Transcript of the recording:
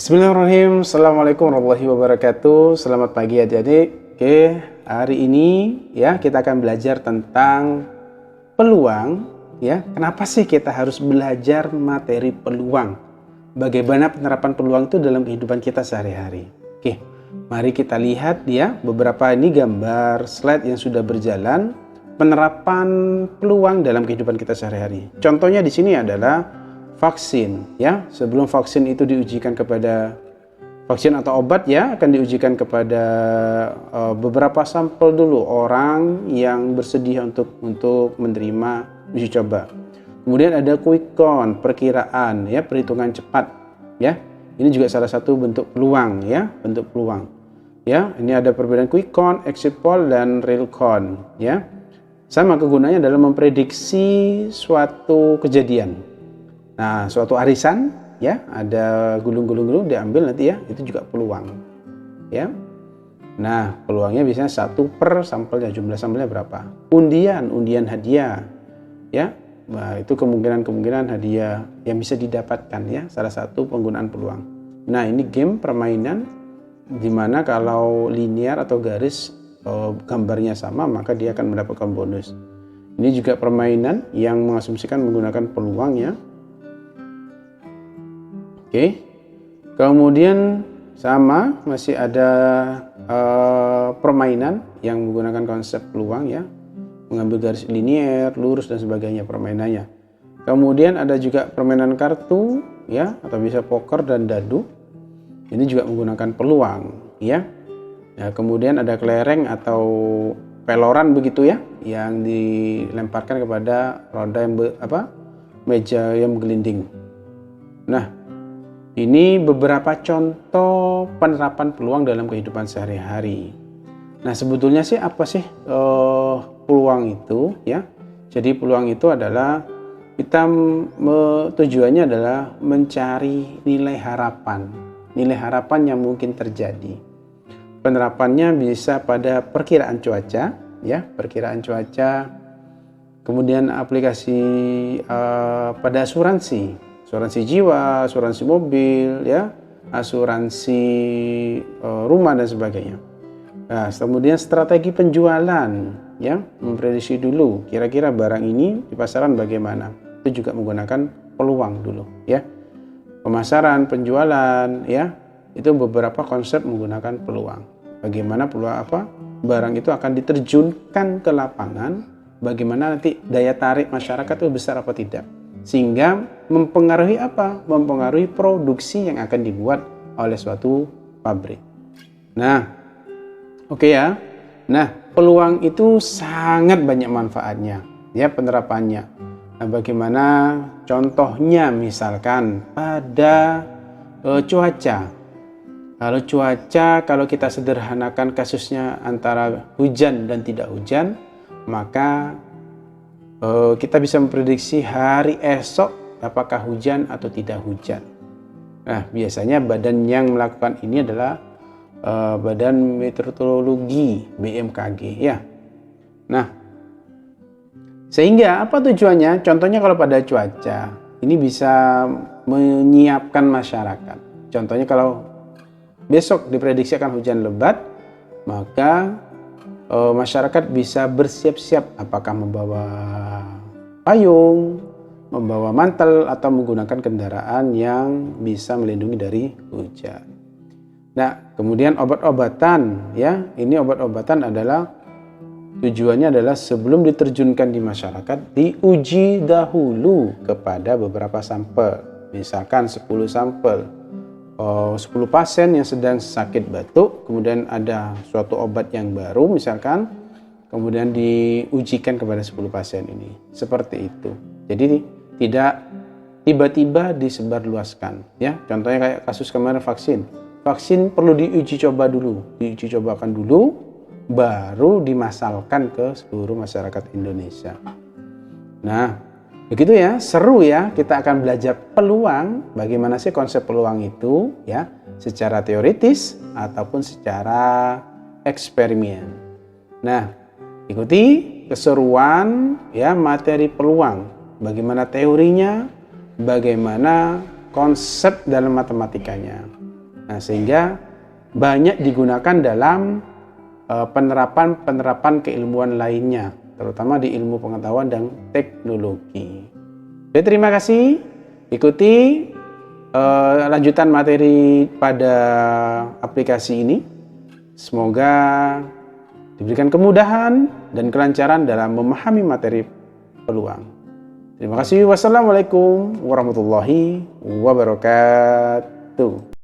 Bismillahirrahmanirrahim. Assalamualaikum warahmatullahi wabarakatuh. Selamat pagi adik-adik. Oke, hari ini ya kita akan belajar tentang peluang. Ya, kenapa sih kita harus belajar materi peluang? Bagaimana penerapan peluang itu dalam kehidupan kita sehari-hari? Oke, mari kita lihat ya beberapa ini gambar slide yang sudah berjalan penerapan peluang dalam kehidupan kita sehari-hari. Contohnya di sini adalah vaksin ya. Sebelum vaksin itu diujikan kepada vaksin atau obat ya akan diujikan kepada beberapa sampel dulu orang yang bersedia untuk menerima uji coba. Kemudian ada quick count, perkiraan ya, perhitungan cepat ya. Ini juga salah satu bentuk peluang ya, bentuk peluang. Ya, ini ada perbedaan quick count, exit poll dan real count ya. Sama kegunaannya dalam memprediksi suatu kejadian. Nah, suatu arisan ya, ada gulung-gulung diambil nanti ya, itu juga peluang. Ya. Nah, peluangnya biasanya 1 per sampelnya, jumlah sampelnya berapa? Undian hadiah. Ya. Nah, itu kemungkinan hadiah yang bisa didapatkan ya, salah satu penggunaan peluang. Nah, ini game permainan di mana kalau linear atau garis gambarnya sama, maka dia akan mendapatkan bonus. Ini juga permainan yang mengasumsikan menggunakan peluang ya. Oke, kemudian sama masih ada permainan yang menggunakan konsep peluang ya, mengambil garis linier, lurus dan sebagainya permainannya. Kemudian ada juga permainan kartu ya, atau bisa poker dan dadu. Ini juga menggunakan peluang ya. Nah, kemudian ada kelereng atau peloran begitu ya, yang dilemparkan kepada roda yang meja yang menggelinding. Nah, ini beberapa contoh penerapan peluang dalam kehidupan sehari-hari. Nah, sebetulnya sih apa sih peluang itu ya? Jadi peluang itu adalah kita tujuannya adalah mencari nilai harapan yang mungkin terjadi. Penerapannya bisa pada perkiraan cuaca ya, perkiraan cuaca. Kemudian aplikasi pada asuransi jiwa, asuransi mobil, ya, asuransi rumah dan sebagainya. Nah, kemudian strategi penjualan, ya, memprediksi dulu kira-kira barang ini di pasaran bagaimana. Itu juga menggunakan peluang dulu, ya. Pemasaran, penjualan, ya, itu beberapa konsep menggunakan peluang. Bagaimana peluang barang itu akan diterjunkan ke lapangan, bagaimana nanti daya tarik masyarakat itu besar apa tidak. Sehingga mempengaruhi mempengaruhi produksi yang akan dibuat oleh suatu pabrik. Nah, oke ya. Nah, peluang itu sangat banyak manfaatnya ya, penerapannya. Nah, bagaimana contohnya misalkan pada cuaca. Kalau kita sederhanakan kasusnya antara hujan dan tidak hujan, maka kita bisa memprediksi hari esok apakah hujan atau tidak hujan. Nah, biasanya badan yang melakukan ini adalah Badan Meteorologi BMKG ya. Nah, sehingga apa tujuannya? Contohnya kalau pada cuaca, ini bisa menyiapkan masyarakat. Contohnya kalau besok diprediksi akan hujan lebat, maka masyarakat bisa bersiap-siap apakah membawa payung, membawa mantel atau menggunakan kendaraan yang bisa melindungi dari hujan. Nah, kemudian obat-obatan ya, ini obat-obatan adalah tujuannya adalah sebelum diterjunkan di masyarakat diuji dahulu kepada beberapa sampel. Misalkan 10 sampel. 10 pasien yang sedang sakit batuk, kemudian ada suatu obat yang baru misalkan, kemudian diujikan kepada 10 pasien ini. Seperti itu. Jadi tidak tiba-tiba disebarluaskan ya. Contohnya kayak kasus kemarin vaksin. Vaksin perlu diuji cobakan dulu baru dimasalkan ke seluruh masyarakat Indonesia. Nah, begitu ya, seru ya, kita akan belajar peluang, bagaimana sih konsep peluang itu ya, secara teoritis ataupun secara eksperimen. Nah, ikuti keseruan ya materi peluang, bagaimana teorinya, bagaimana konsep dalam matematikanya. Nah, sehingga banyak digunakan dalam penerapan keilmuan lainnya, terutama di ilmu pengetahuan dan teknologi. Oke, terima kasih. Ikuti lanjutan materi pada aplikasi ini. Semoga diberikan kemudahan dan kelancaran dalam memahami materi peluang. Terima kasih. Wassalamualaikum warahmatullahi wabarakatuh.